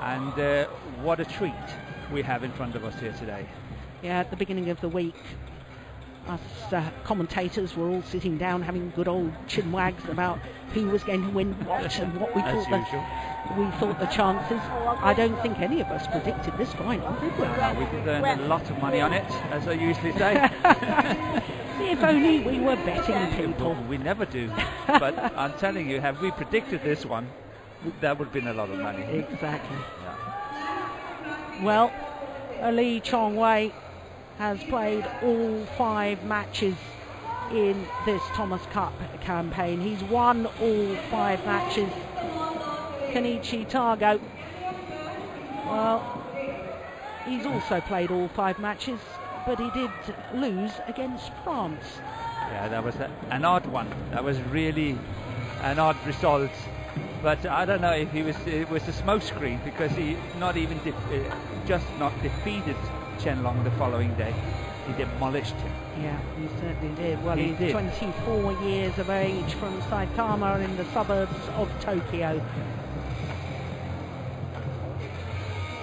And what a treat we have in front of us here today. Yeah, at the beginning of the week, us commentators were all sitting down having good old chinwags about who was going to win what and what we thought the chances. I don't think any of us predicted this final, did we? No, we did earn a lot of money on it, as I usually say. If only we were betting people. We never do. But I'm telling you, have we predicted this one, that would have been a lot of money. Exactly. Yeah. Well, Ali Chong Wei has played all 5 matches in this Thomas Cup campaign. He's won all 5 matches. Kenichi TAGO, well, he's also played all 5 matches, but he did lose against France. Yeah, that was an odd one. That was really an odd result. But I don't know if it was a smokescreen, because he not even just not defeated Chen Long the following day. He demolished him. Yeah, he certainly did. Well, he's 24 years of age, from Saitama in the suburbs of Tokyo.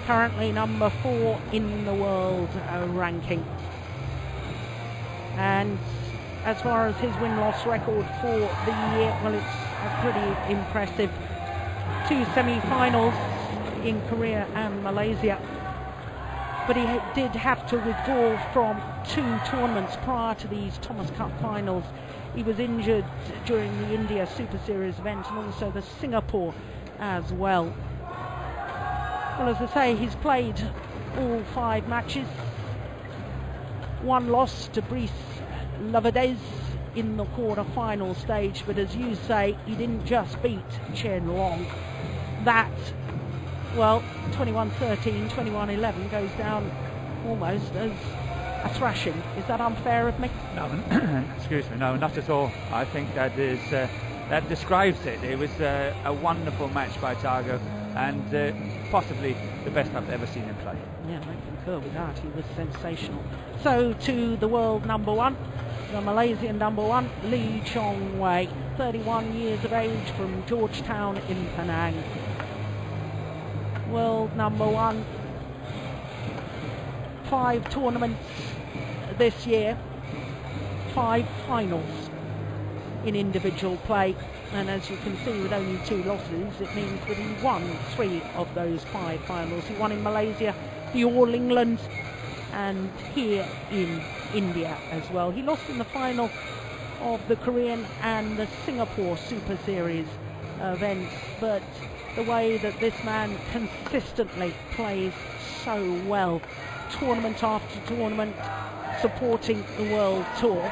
Currently number 4 in the world ranking. And as far as his win-loss record for the year, well, it's pretty impressive. 2 semi-finals in Korea and Malaysia. But he did have to withdraw from 2 tournaments prior to these Thomas Cup finals. He was injured during the India Super Series event and also the Singapore as well. Well, as I say, he's played all 5 matches. 1 loss to Brice Lavadez in the quarter-final stage, but as you say, he didn't just beat Chen Long. That, well, 21-13, 21-11 goes down almost as a thrashing. Is that unfair of me? No, excuse me, no, not at all. I think that is that describes it. It was a wonderful match by Tago, and possibly the best I've ever seen him play. Yeah, I concur with that. He was sensational. So to the world number 1, the Malaysian number 1, Lee Chong Wei, 31 years of age, from Georgetown in Penang. World number 1, 5 tournaments this year, 5 finals in individual play, and as you can see, with only 2 losses, it means that he won 3 of those 5 finals. He won in Malaysia, the All England, and here in India as well. He lost in the final of the Korean and the Singapore Super Series events, but the way that this man consistently plays so well, tournament after tournament, supporting the World Tour,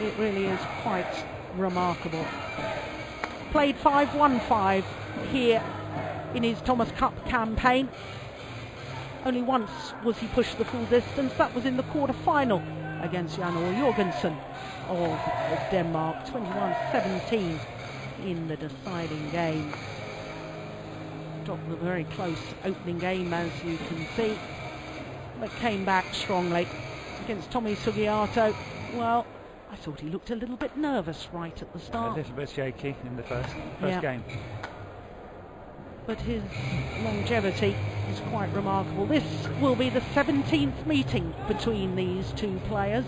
it really is quite remarkable. Played 5, won 5 here in his Thomas Cup campaign. Only once was he pushed the full distance. That was in the quarter-final against Jan Jorgensen of Denmark, 21-17 in the deciding game. Got a very close opening game, as you can see, but came back strongly against Tommy Sugiarto. Well, I thought he looked a little bit nervous right at the start. A little bit shaky in the first game. But his longevity is quite remarkable. This will be the 17th meeting between these 2 players,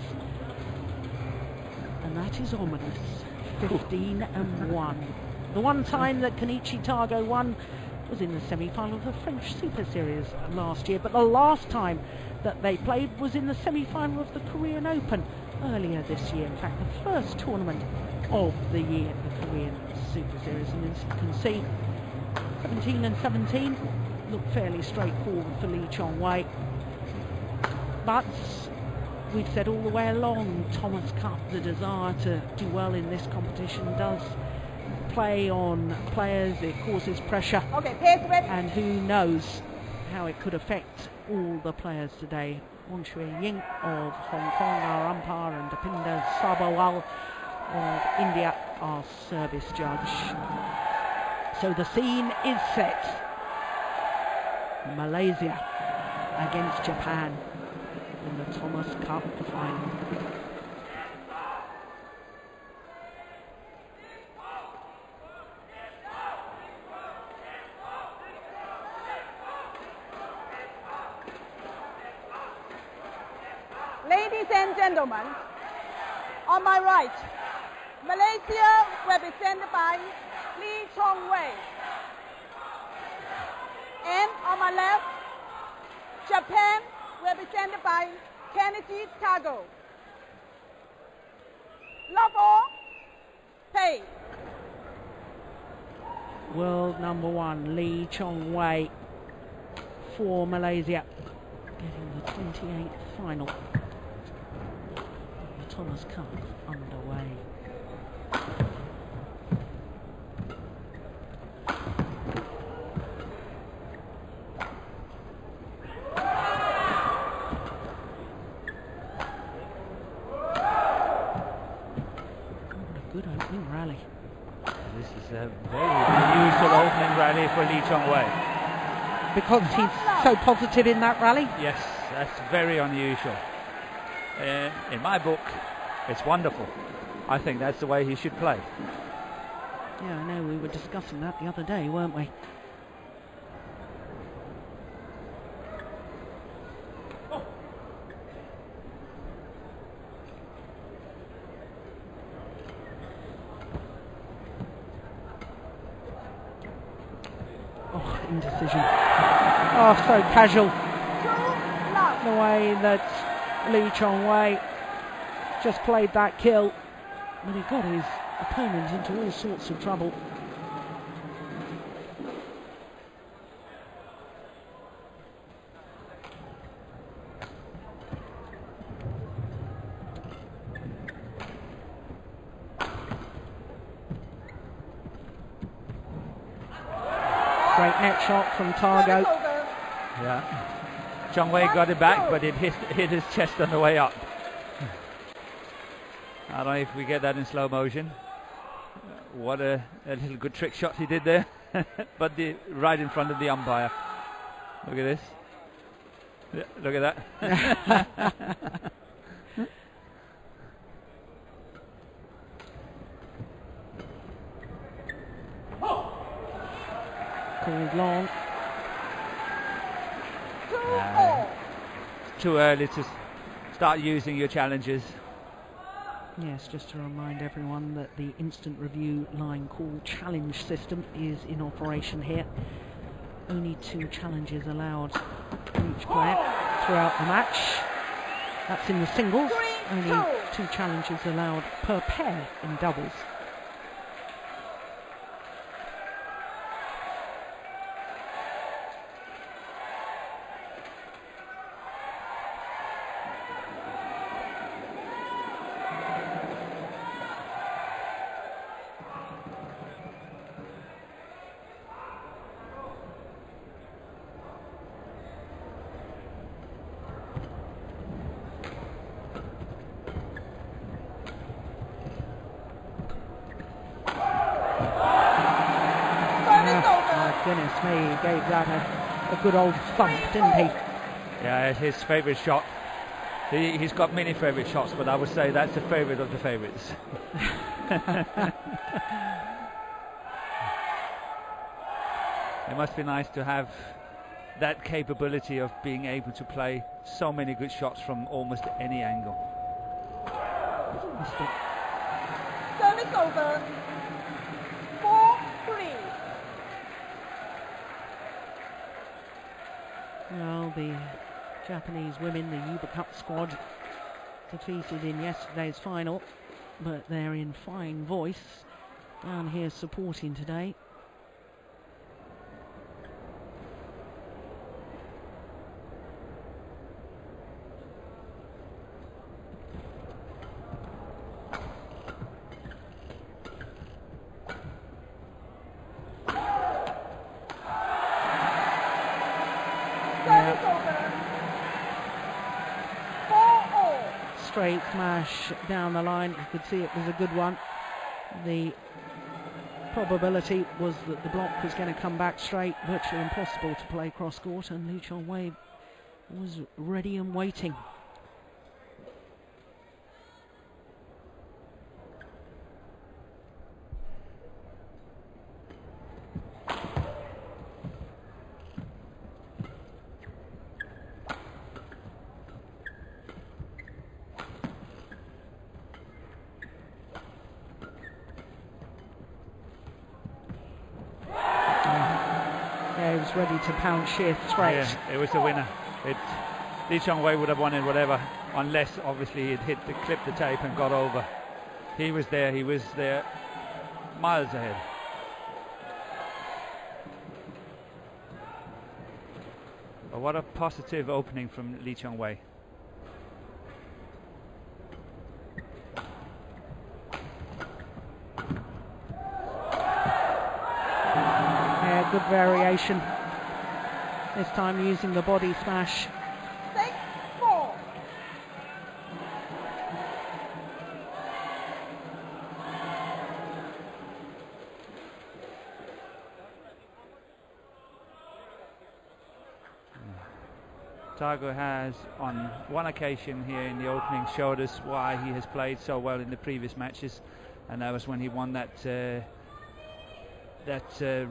and that is ominous. 15-1. The one time that Kenichi TAGO won was in the semi-final of the French Super Series last year, but the last time that they played was in the semi-final of the Korean Open earlier this year. In fact, the first tournament of the year, the Korean Super Series. And as you can see, 17-17 look fairly straightforward for Lee Chong Wei. But we've said all the way along, Thomas Cup, the desire to do well in this competition does play on players, it causes pressure, and who knows how it could affect all the players today. Wong Shui Ying of Hong Kong, our umpire, and Dipinda Sabawal of India, our service judge. So the scene is set. Malaysia against Japan in the Thomas Cup final. Ladies and gentlemen, on my right, Malaysia represented by Chong Wei. And on my left, Japan represented by Kenichi TAGO. Love all, pay. World number 1, Chong Wei for Malaysia, getting the 28th final. The Thomas Cup underway. Good opening rally. This is a very unusual opening rally for Chong Wei. Because he's so positive in that rally? Yes, that's very unusual. In my book, it's wonderful. I think that's the way he should play. Yeah, I know, we were discussing that the other day, weren't we? Oh, indecision. Oh, so casual. The way that Chong Wei just played that kill. But he got his opponent into all sorts of trouble. Great net shot from Tago. Yeah. Chong Wei got it back, but it hit his chest on the way up. I don't know if we get that in slow motion. What a little good trick shot he did there. But right in front of the umpire. Look at this. Yeah, look at that. Called long. It's too early to start using your challenges. Yes, just to remind everyone that the instant review line call challenge system is in operation here. Only 2 challenges allowed for each player throughout the match. That's in the singles. Only 2 challenges allowed per pair in doubles. Goodness me, he gave that a good old thump, didn't he? Yeah, it's his favourite shot. He's got many favourite shots, but I would say that's the favourite of the favourites. It must be nice to have that capability of being able to play so many good shots from almost any angle. Service over. 4-3. Well, the Japanese women, the Yuba Cup squad, defeated in yesterday's final, but they're in fine voice down here supporting today. Straight smash down the line. You could see it was a good one. The probability was that the block was going to come back straight. Virtually impossible to play cross court, and Chong Wei was ready and waiting. Yeah, he was ready to pound sheer threat. Yeah, it was a winner. Lee Chong Wei would have won it whatever, unless obviously he'd clipped the tape and got over. He was there miles ahead. But what a positive opening from Lee Chong Wei. Yeah, good variation. This time using the body smash. 6-4. Tago has, on one occasion here in the opening, showed us why he has played so well in the previous matches, and that was when he won that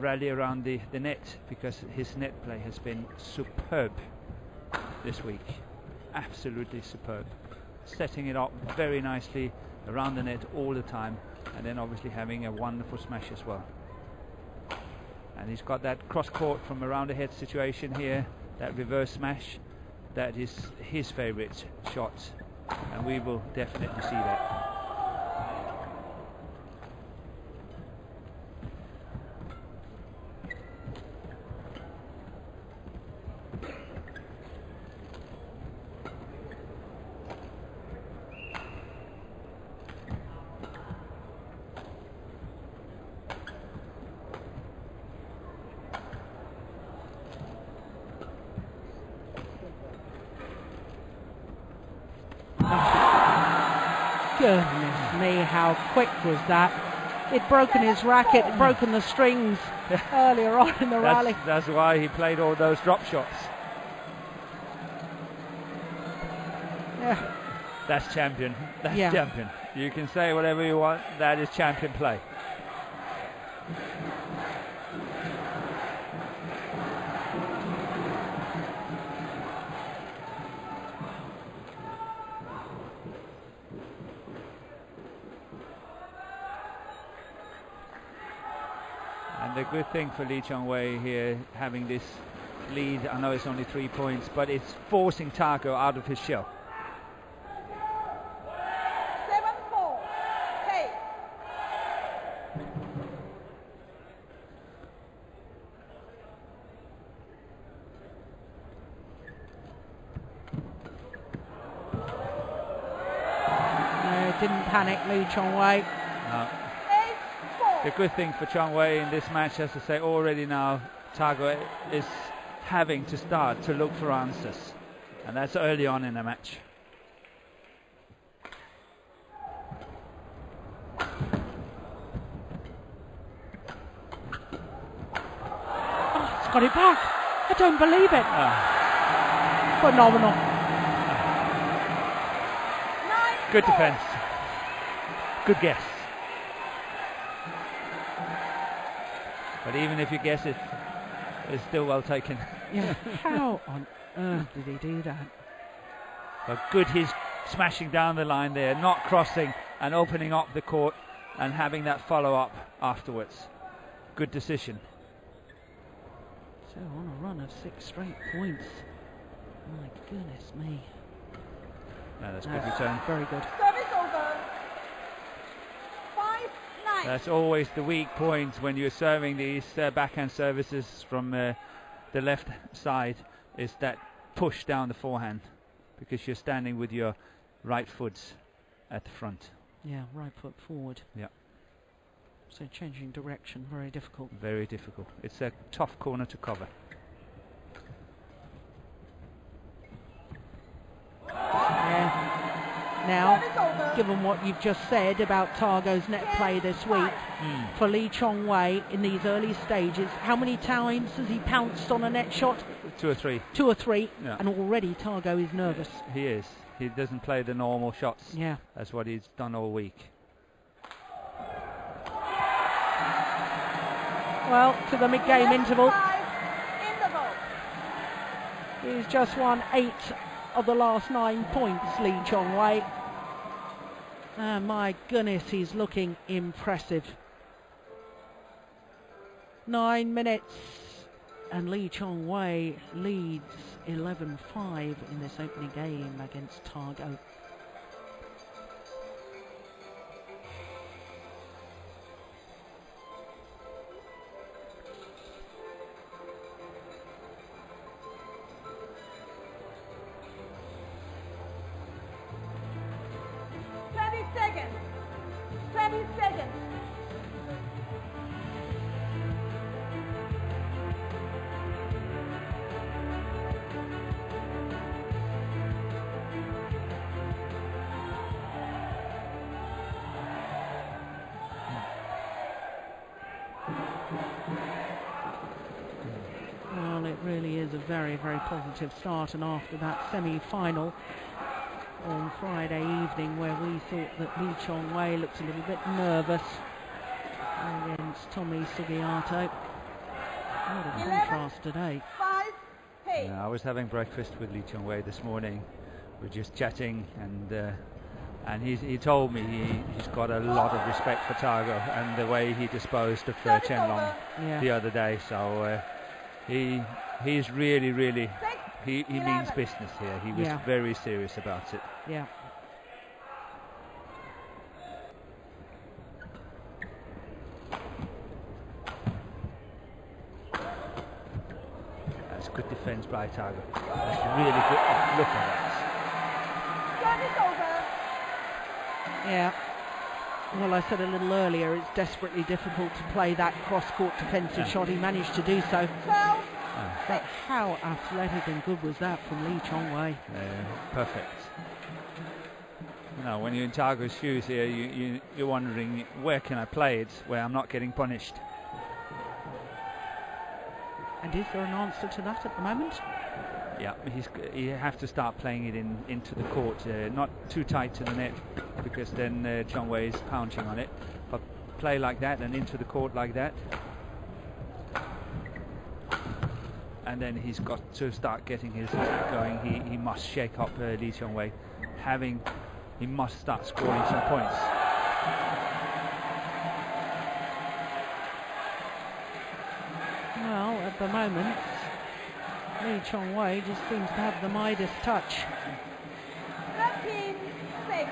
rally around the net, because his net play has been superb this week. Absolutely superb. Setting it up very nicely around the net all the time, and then obviously having a wonderful smash as well. And he's got that cross court from around the head situation here, that reverse smash. That is his favorite shot, and we will definitely see that. Goodness me, how quick was that? It'd broken his racket, broken the strings earlier on in the rally. That's why he played all those drop shots. Yeah. That's champion. That's champion. You can say whatever you want, that is champion play. The good thing for Lee Chong Wei here, having this lead, I know it's only 3 points, but it's forcing Tago out of his shell. 7-4. Hey. No, didn't panic, Lee Chong Wei. No. The good thing for Chong Wei in this match, as I say already now, Tago is having to start to look for answers, and that's early on in the match. Oh, it's got it back. I don't believe it. Phenomenal. Good defense. Good guess. But even if you guess it, it's still well taken. Yeah. How on earth did he do that? But good, he's smashing down the line there, not crossing and opening up the court and having that follow-up afterwards. Good decision. So on a run of 6 straight points. My goodness me. No, that's good return. Very good. Service over. 5-9. That's always the weak point when you're serving these backhand services from the left side, is that push down the forehand, because you're standing with your right foot at the front. Yeah, right foot forward. Yeah. So changing direction, very difficult. Very difficult. It's a tough corner to cover. Yeah. Now, given what you've just said about Tago's net play this week, for Lee Chong Wei in these early stages, how many times has he pounced on a net shot? 2 or 3. 2 or 3, yeah. And already Tago is nervous. He is. He doesn't play the normal shots. Yeah. That's what he's done all week. Well, to the mid-game interval. He's just won 8 of the last 9 points, Lee Chong Wei. My goodness, he's looking impressive. 9 minutes And Lee Chong Wei leads 11-5 in this opening game against Tago. Well, it really is a very, very positive start, and after that semi-final on Friday evening where we thought that Lee Chong Wei looked a little bit nervous against Tommy Sugiato. What a contrast today. 5, 8. Yeah, I was having breakfast with Lee Chong Wei this morning. We're just chatting, and he told me he's got a lot of respect for Tago and the way he disposed of Chen Long the other day. So he's really he means business here. He was very serious about it. Yeah. That's good defence by Tago. That's really good. Look at that. Yeah. Well, I said a little earlier, it's desperately difficult to play that cross-court defensive shot. He managed to do so. But how athletic and good was that from Lee Chong Wei? Perfect. You know, when you're in Tago's shoes here, you're wondering, where can I play it where I'm not getting punished? And is there an answer to that at the moment? Yeah, you have to start playing it into the court, not too tight to the net, because then Chong Wei is pouncing on it. But play like that and into the court like that. And then he's got to start getting his attack going. He must shake up Lee Chong Wei. He must start scoring some points. Well, at the moment, Lee Chong Wei just seems to have the Midas touch. 13-6.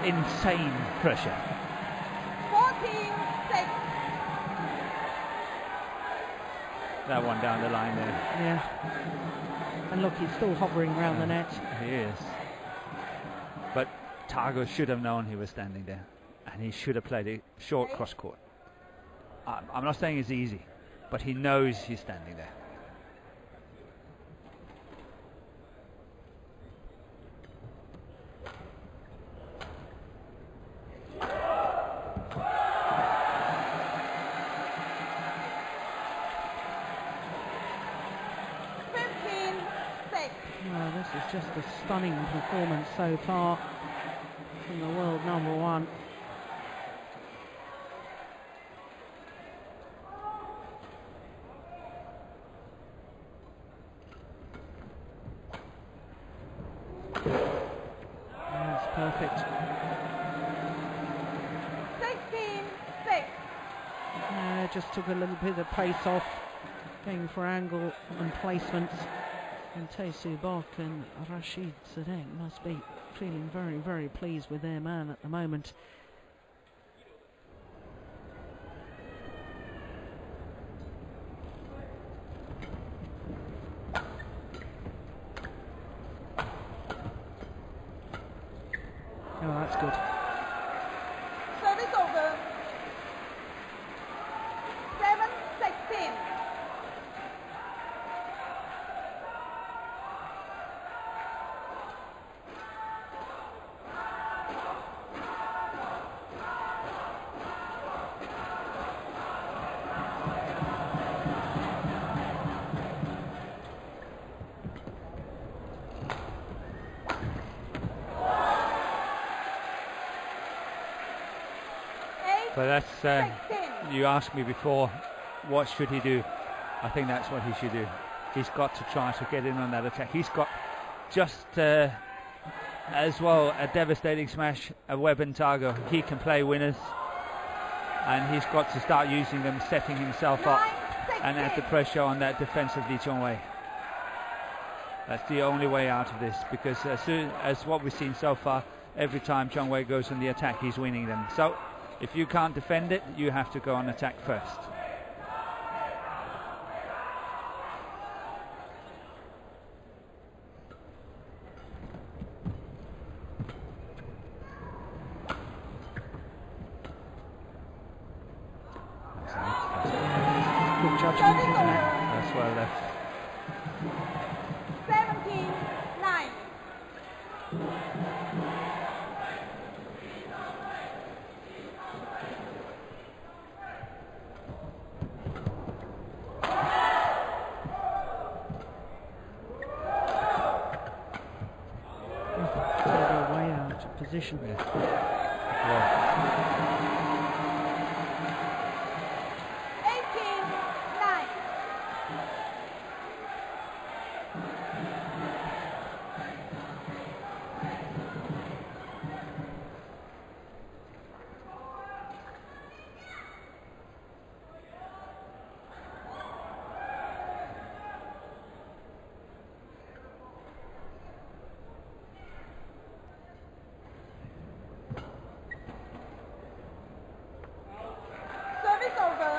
Insane pressure. 14-6. That one down the line there. Yeah. And look, he's still hovering around the net. He is. But Tago should have known he was standing there, and he should have played a short cross court. I'm not saying it's easy, but he knows he's standing there. It's just a stunning performance so far from the world number one. That's perfect. 16-6. Just took a little bit of pace off, going for angle and placements. And Tae-Soo Bok and Rashid Sadek must be feeling very, very pleased with their man at the moment. Oh, that's good. Service over. 7-16. But that's, you asked me before, what should he do? I think that's what he should do. He's got to try to get in on that attack. He's got just as well a devastating smash, a weapon, Tago. He can play winners, and he's got to start using them, setting himself up and add the pressure on that defensively, Chong Wei. That's the only way out of this, because as soon as what we've seen so far, every time Chong Wei goes on the attack, he's winning them. So if you can't defend it, you have to go on attack first. Good judgment, isn't it? That's well left. 17-9. Further way out of position. Yeah. 18-9. Service over.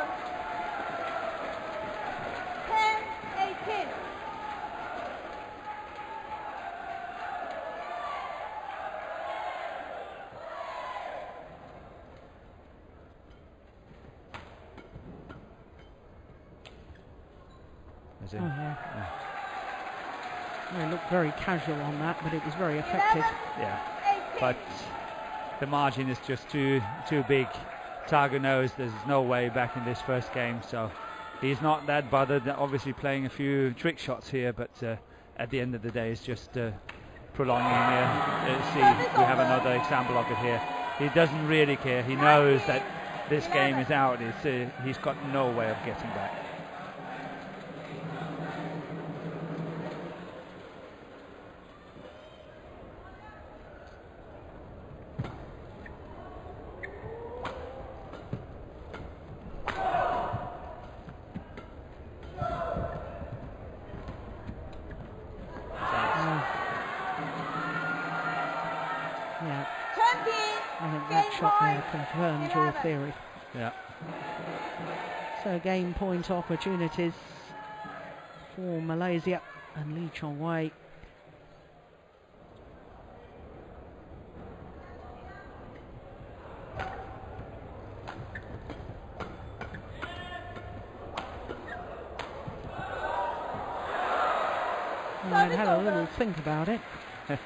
10-18. As in, Oh, yeah. yeah. They looked very casual on that, but it was very effective. 11-18. But the margin is just too big. Tago knows there's no way back in this first game, so he's not that bothered. Obviously playing a few trick shots here, but at the end of the day, it's just prolonging here. See, we have another example of it here. He doesn't really care. He knows that this game is out. He's got no way of getting back. Yeah, 20. I think that shot there confirmed your 11. theory. Yeah. So game point opportunities for Malaysia and Lee Chong Wei. I had a little think about it. 12-20.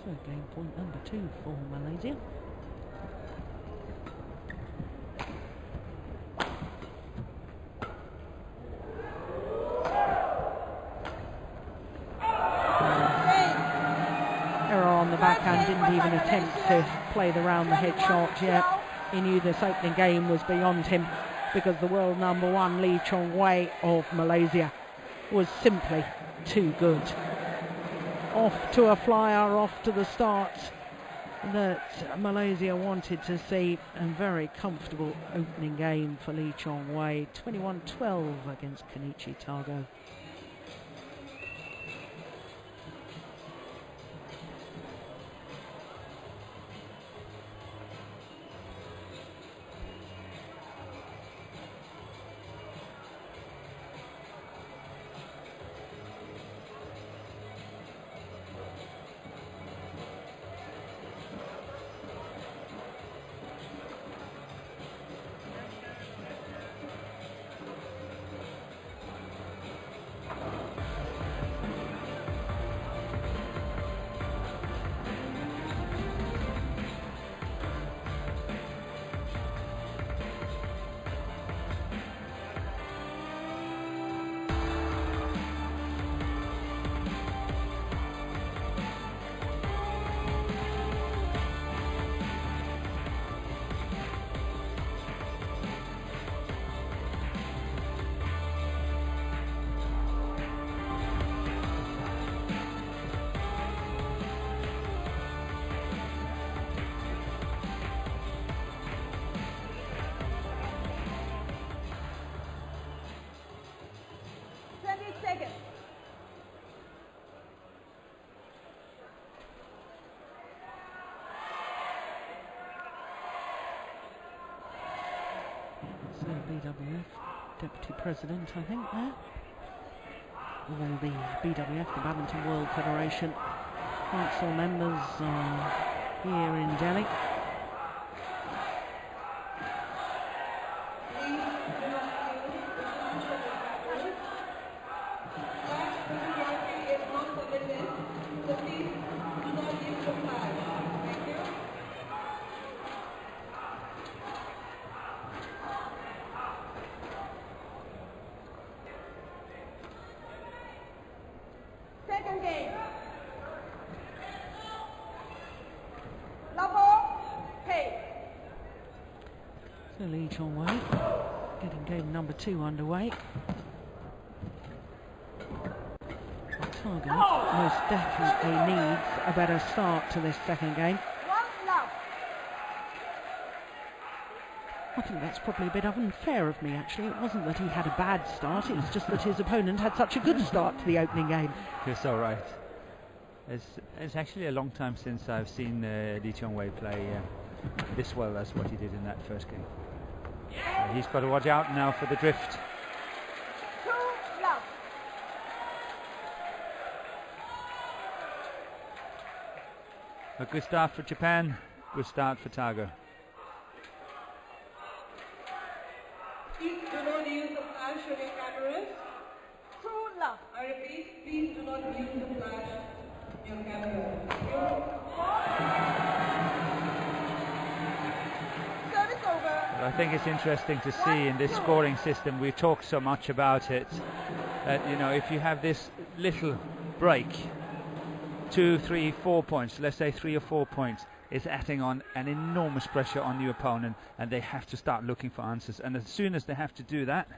So game point number 2 for Malaysia. Error on the backhand, didn't even attempt to play the round the head shot yet. He knew this opening game was beyond him, because the world number 1 Lee Chong Wei of Malaysia was simply too good. Off to a flyer, off to the start that Malaysia wanted to see, and very comfortable opening game for Lee Chong Wei. 21-12 against Kenichi TAGO. BWF Deputy President, I think, there. All the BWF, the Badminton World Federation Council members are here in Delhi. Second game. Level, hey. So Lee Chong Wei getting game number 2 underway. Tago most definitely needs a better start to this second game. 1 love. I think that's probably a bit unfair of me, actually. It wasn't that he had a bad start, it was just that his opponent had such a good start to the opening game. You're so right. It's actually a long time since I've seen Lee Chong Wei play this well as what he did in that first game. He's got to watch out now for the drift. 2 love. A good start for Japan, good start for Tago. Please do not use the flash of your cameras. 2 love. I repeat, please do not use the flash of your camera. Service over. But I think it's interesting to see in this scoring system, we talk so much about it, that, you know, if you have this little break, 2, 3, 4 points, let's say 3 or 4 points, is adding on an enormous pressure on the opponent, and they have to start looking for answers. And as soon as they have to do that,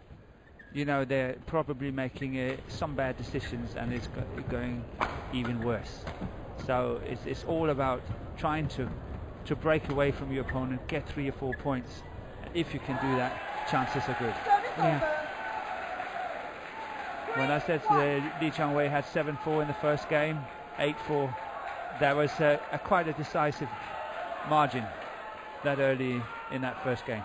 you know, they're probably making some bad decisions, and it's going even worse. So it's all about trying to break away from your opponent, get 3 or 4 points. If you can do that, chances are good. Service Yeah. over. When I said Lee Chong Wei had 7-4 in the first game, 8-4, that was quite a decisive margin that early in that first game.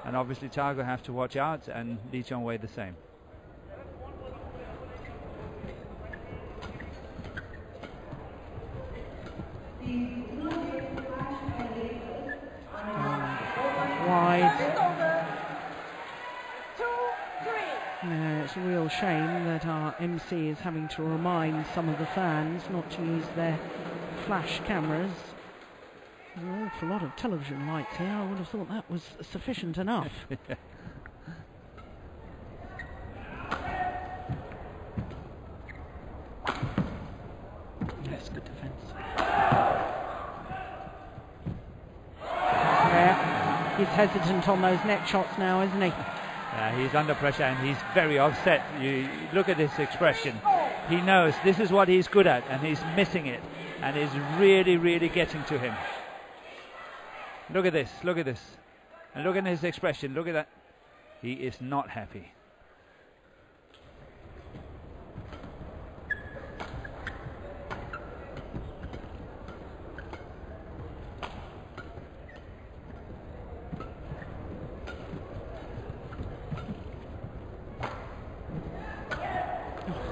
And obviously Tago have to watch out, and Lee Chong Wei the same. Wide. Service over. 2, 3. No, it's a real shame that our MC is having to remind some of the fans not to use their flash cameras. There's an awful lot of television lights here. I would have thought that was sufficient enough. Yes, good defence. Yeah, he's hesitant on those net shots now, isn't he? He's under pressure and he's very upset. You look at his expression. He knows this is what he's good at, and he's missing it, and it's really, really getting to him. Look at this, look at this. And look at his expression, look at that. He is not happy.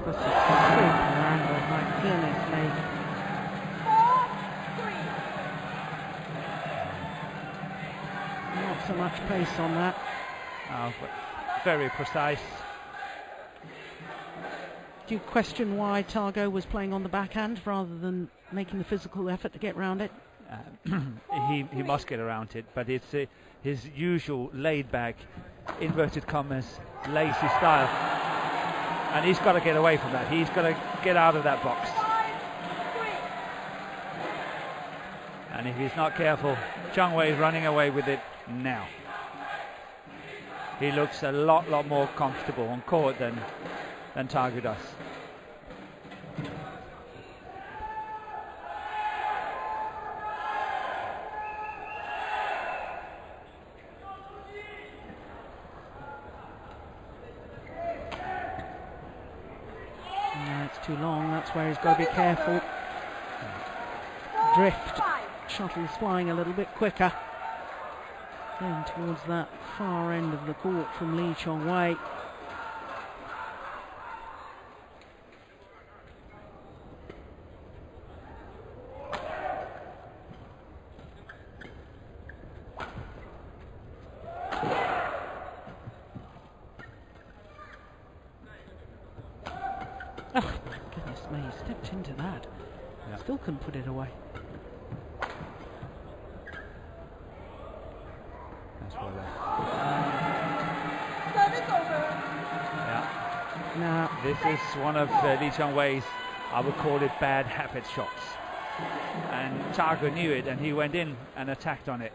That's a super angle, my goodness me. 4, 3. Not so much pace on that. Oh, but very precise. Do you question why Tago was playing on the backhand rather than making the physical effort to get round it? He must get around it, but it's his usual laid-back, inverted commas, lazy style. And he's got to get away from that. He's got to get out of that box. 5, 3. And if he's not careful, Chong Wei is running away with it now. He looks a lot more comfortable on court than Tago does. No, it's too long. That's where he's got to be careful. 4, Drift. 5. Shuttle's flying a little bit quicker. Going towards that far end of the court from Lee Chong Wei. Oh, my goodness me, he stepped into that. Yeah. Still couldn't put it away. That's well left. Service over. Yeah. Now, This is one of Lee Chong Wei's, I would call it, bad habit shots. And Tago knew it, and he went in and attacked on it.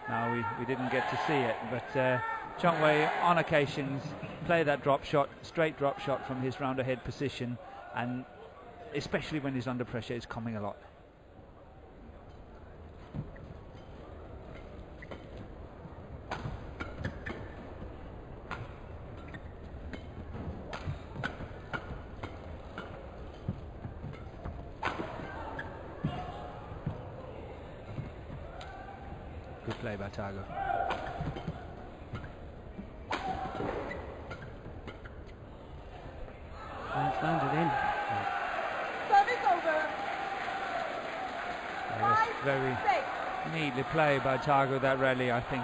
Now we didn't get to see it, but Chong Wei on occasions play that drop shot, straight drop shot from his round ahead position, and especially when he's under pressure, it's coming a lot. Good play by Tago. it's landed in. Service over. It was very 5-6. neatly played by Tago, that rally, I think.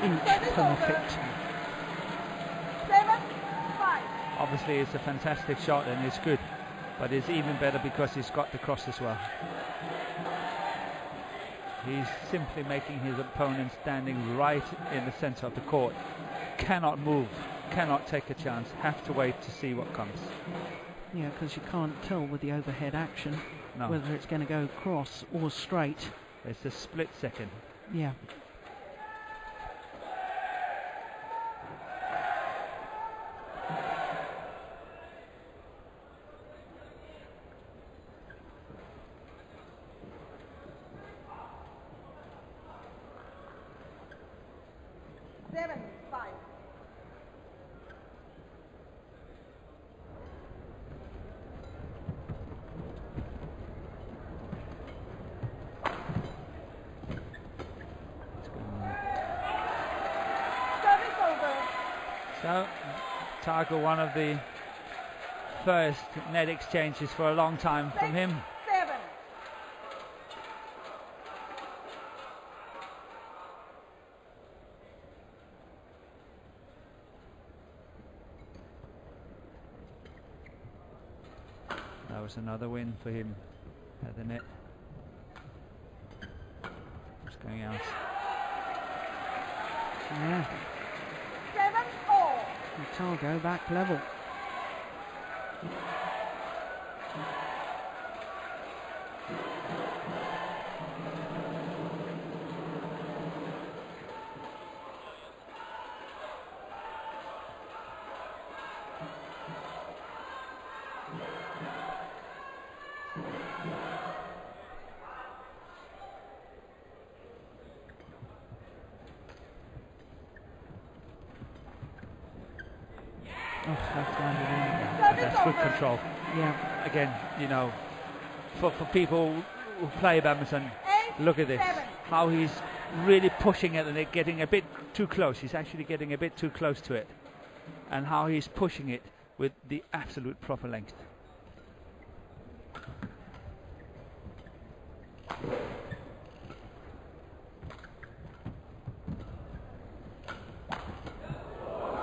Inch perfect. 7-5. Obviously it's a fantastic shot and it's good, but it's even better because he's got the cross as well. He's simply making his opponent standing right in the center of the court. Cannot move, cannot take a chance, have to wait to see what comes. Yeah, because you can't tell with the overhead action No, whether it's going to go cross or straight. it's a split second. Yeah. So, Tago, one of the first net exchanges for a long time from him. 7. That was another win for him at the net. It's going out. Yeah. 7-4. Tago back level. Oh, that's landed in. That's good control. Yeah. Again, you know, for people who play badminton, look at this. 7. How he's really pushing it and it getting a bit too close. He's actually getting a bit too close to it. And how he's pushing it with the absolute proper length.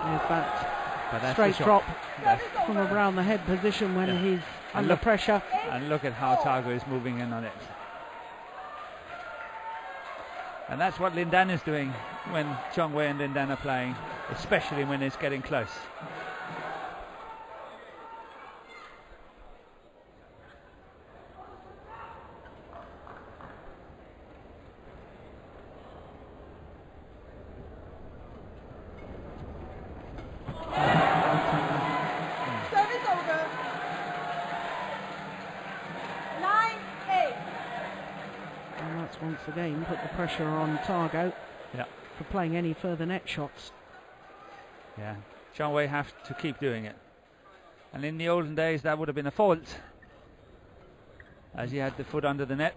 There's that But that's straight the shot. drop That's- from around the head position when Yeah. he's And under look- pressure. And look at how Tago is moving in on it. And that's what Lindan is doing when Chong Wei and Lindan are playing, especially when it's getting close. once again put the pressure on Tago for playing any further net shots. Yeah, Chong Wei have to keep doing it. And in the olden days that would have been a fault, as he had the foot under the net.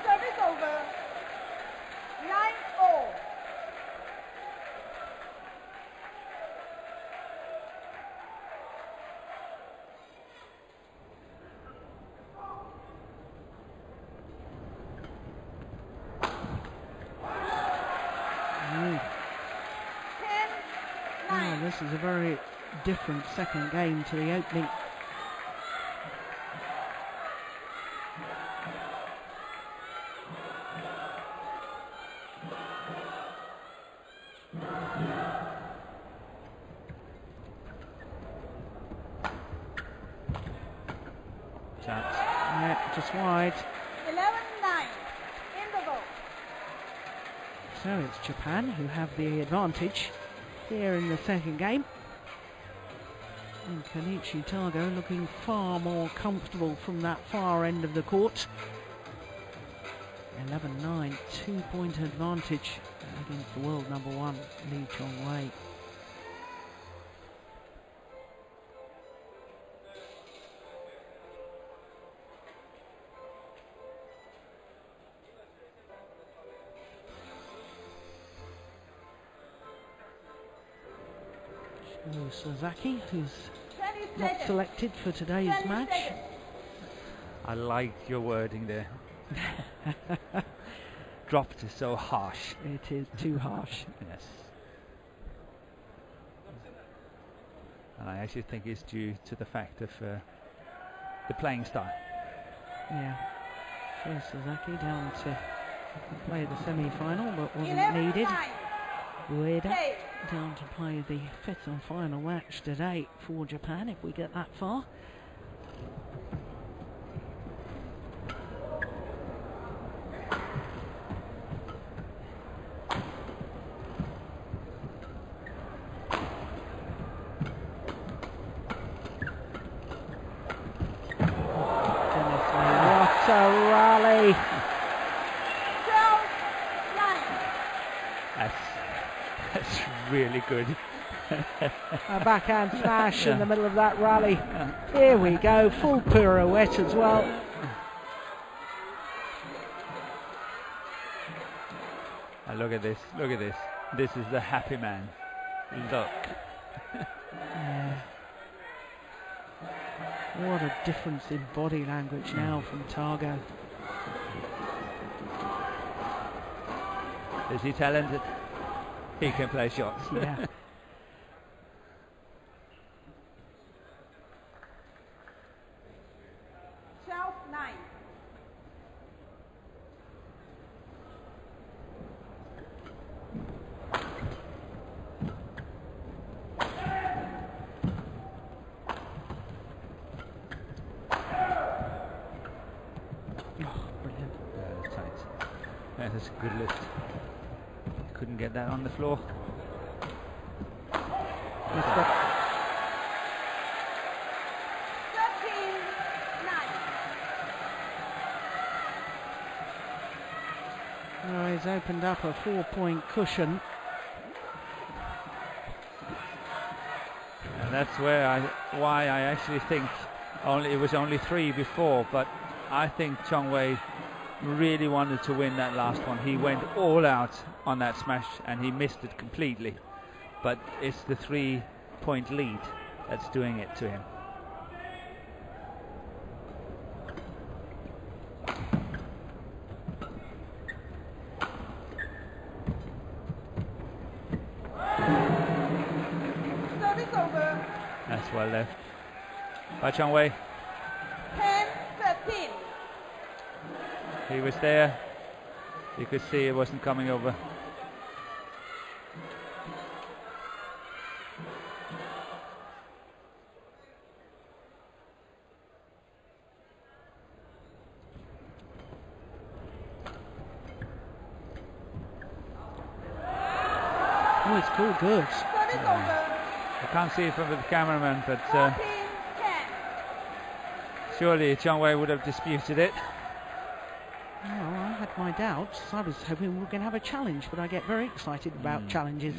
Service over. 9-4. This is a very different second game to the opening. Yeah, just wide. 11-9. Interval. So it's Japan who have the advantage here in the second game. And Kenichi TAGO looking far more comfortable from that far end of the court. 11-9, 2-point advantage against the world number one, Chong Wei. Sasaki, who's not selected for today's match. I like your wording there. Dropped is so harsh. It is too harsh. Yes. And I actually think it's due to the fact of the playing style. Yeah. Sure, Sasaki down to play the semi-final, but wasn't needed. Ueda down to play the fifth and final match today for Japan, if we get that far. What a rally! That's really good. A backhand smash in the middle of that rally. Here we go, full pirouette as well. And look at this, look at this. This is the happy man. Look. Yeah. What a difference in body language now from Tago. Is he talented? He can play shots. Yeah. That's a good lift. Couldn't get that on the floor. Oh, he's opened up a 4-point cushion. And that's why I actually think it was only 3 before, but I think Chong Wei really wanted to win that last one. He went all out on that smash and he missed it completely. But it's the 3-point lead that's doing it to him. Service over. That's well left by Chong Wei. 10-13. He was there. You could see it wasn't coming over. Oh, it's called good. I can't see it from the cameraman, but surely Chong Wei would have disputed it. my doubts. I was hoping we were going to have a challenge, but I get very excited about challenges.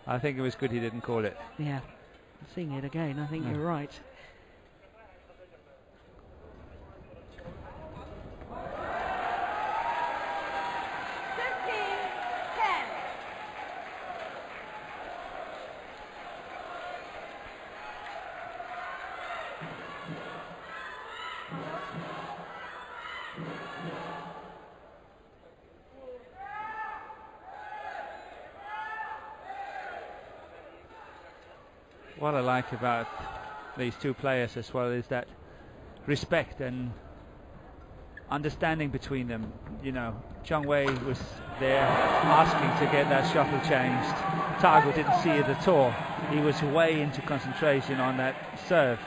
I think it was good he didn't call it. Yeah, seeing it again, I think you're right. What I like about these two players as well is that respect and understanding between them. You know, Chong Wei was there asking to get that shuttle changed. Tago didn't see it at all. He was way into concentration on that serve.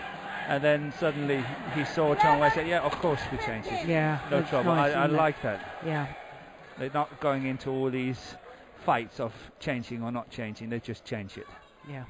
And then suddenly he saw Chong Wei say, yeah, of course we change it. Yeah, no trouble. Nice, I like that. Yeah. They're not going into all these fights of changing or not changing. They just change it. Yeah.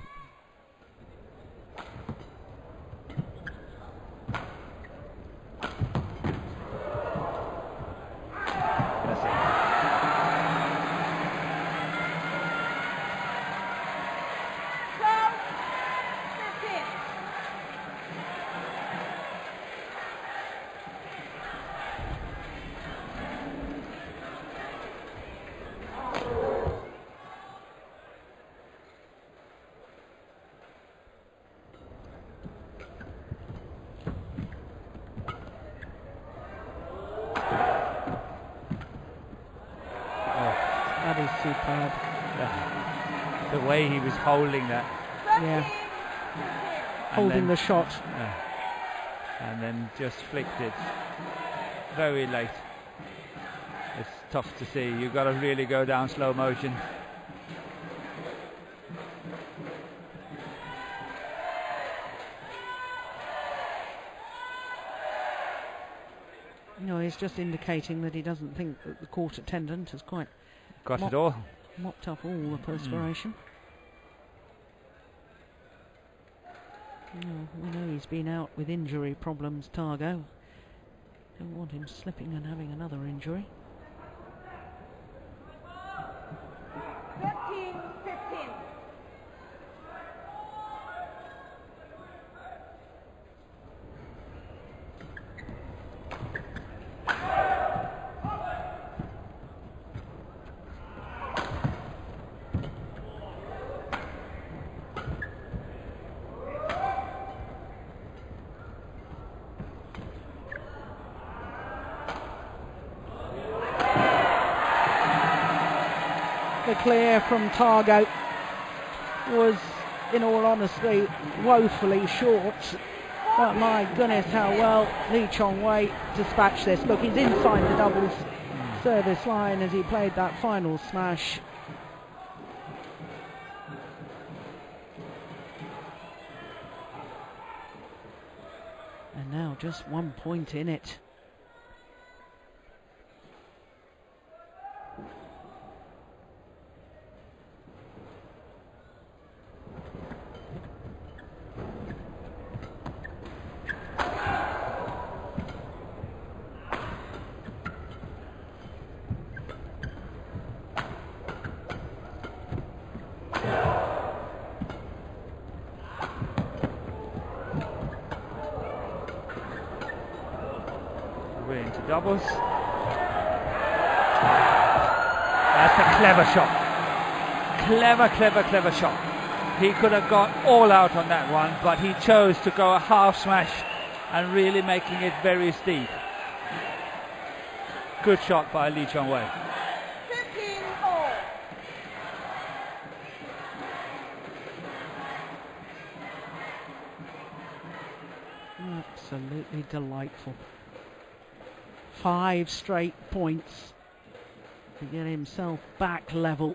That is superb. The way he was holding that. Yeah. Holding the shot. And then just flicked it very late. It's tough to see. You've got to really go down slow motion. No, he's just indicating that he doesn't think that the court attendant has quite got it all. Mopped up all the perspiration. We know he's been out with injury problems, Tago. Don't want him slipping and having another injury. 15-15. The clear from Tago was, in all honesty, woefully short. But my goodness, how well Lee Chong Wei dispatched this. Look, he's inside the doubles service line as he played that final smash. And now just 1 point in it. We're into doubles. That's a clever shot. Clever shot. He could have got all out on that one, but he chose to go a half smash and really making it very steep. Good shot by Lee Chong Wei. 15-all. Absolutely delightful. 5 straight points to get himself back level.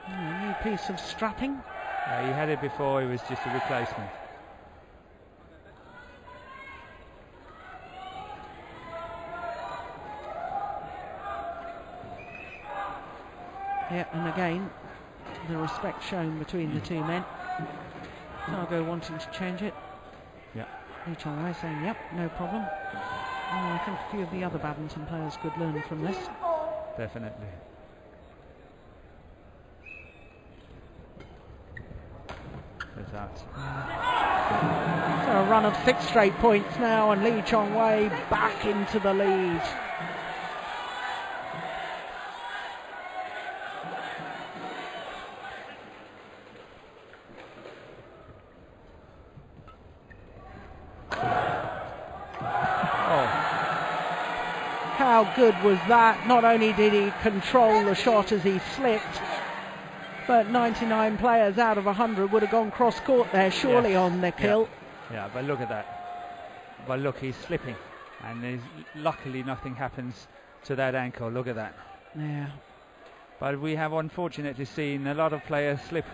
A new piece of strapping. He had it before, it was just a replacement. Yeah, and again, the respect shown between the two men. Tago wanting to change it. Yeah. Chong Wei saying, yep, no problem. I think a few of the other badminton players could learn from this. Definitely. It's out. So a run of 6 straight points now, and Lee Chong Wei back into the lead. How good was that? Not only did he control the shot as he slipped, but 99 players out of 100 would have gone cross court there, surely, yes, on the kill. Yeah, but look at that. But look, he's slipping, and luckily nothing happens to that ankle. Look at that. Yeah. But we have unfortunately seen a lot of players slip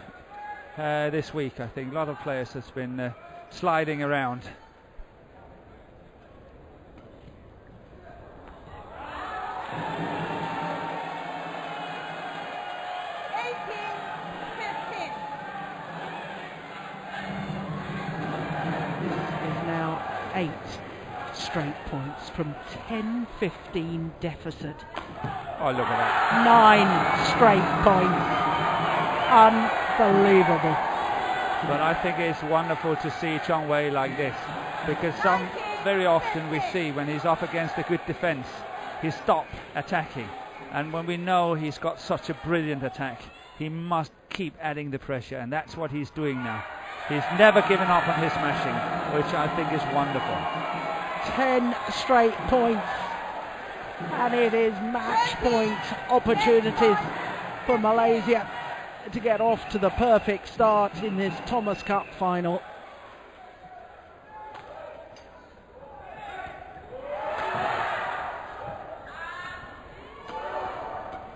this week. I think a lot of players has been sliding around. Straight points from 10-15 deficit. Oh, look at that. 9 straight points. Unbelievable. But I think it's wonderful to see Chong Wei like this, because very often we see when he's up against a good defense, he stops attacking. And when we know he's got such a brilliant attack, he must keep adding the pressure, and that's what he's doing now. He's never given up on his smashing, which I think is wonderful. 10 straight points, and it is match point opportunities for Malaysia to get off to the perfect start in this Thomas Cup final.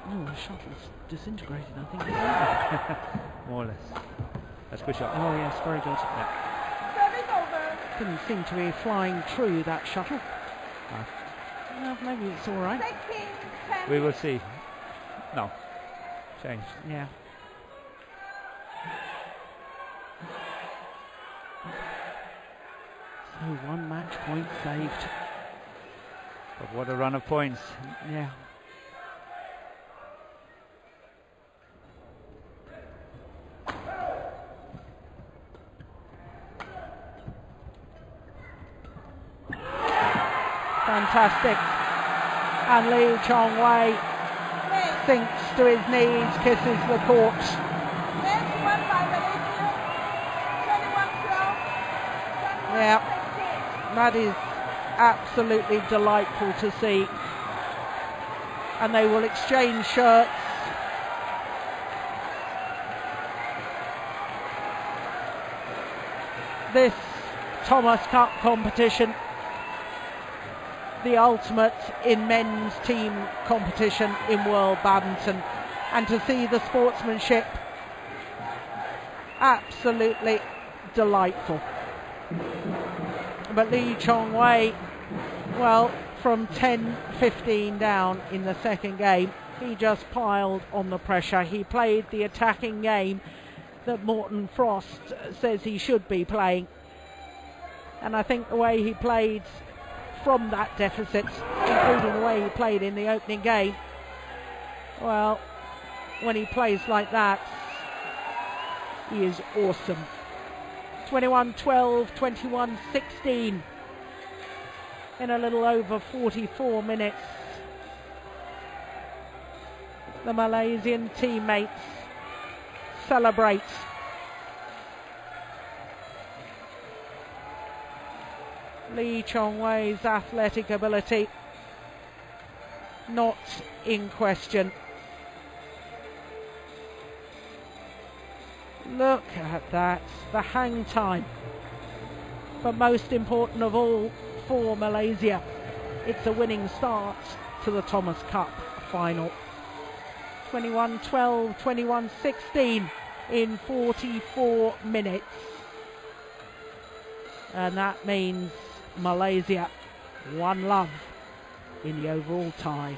Oh, the shuttle's disintegrated, I think. More or less. That's a good shot. Oh yes, very good. Yeah. Didn't seem to be flying true, that shuttle. Well, maybe it's all right. We will see. No. Change. Yeah. So 1 match point saved. But what a run of points. Yeah. Fantastic. And Lee Chong Wei sinks to his knees, kisses the court. Yeah, that is absolutely delightful to see. And they will exchange shirts. This Thomas Cup competition, the ultimate in men's team competition in world badminton, and to see the sportsmanship, absolutely delightful. But Lee Chong Wei, well, from 10-15 down in the second game, he just piled on the pressure. He played the attacking game that Morten Frost says he should be playing, and I think the way he played from that deficit, including the way he played in the opening game, well, when he plays like that, he is awesome. 21-12, 21-16 in a little over 44 minutes. The Malaysian teammates celebrate. Lee Chong Wei's athletic ability not in question. Look at that, the hang time. But most important of all for Malaysia, it's a winning start to the Thomas Cup final. 21-12, 21-16 in 44 minutes. And that means Malaysia 1 love in the overall tie.